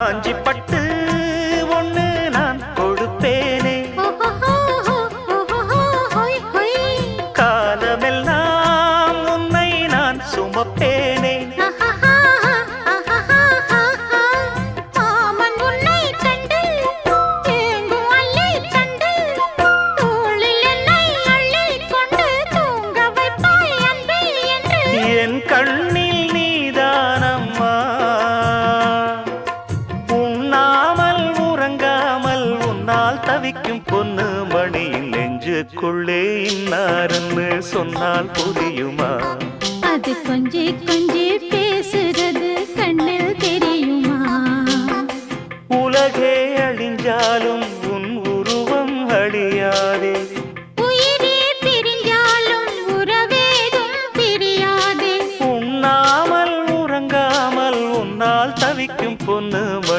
காஞ்சி பட்டு ஒண்ணு நான் கொடுப்பேனே, காலமெல்லாம் உன்னை நான் சுமப்பேனே. என் கண்ணில் நீதானம்மா, உண்ணாமல் உறங்காமல் உன்னால் தவிக்கும் பொண்ணு மணியின் நெஞ்சுக்குள்ளே இன்னாருன்னு சொன்னால் புரியுமா? அது கொஞ்சி கொஞ்சி பேசுறது கண்ணில் தெரியுமா? உலகே அழிஞ்சாலும்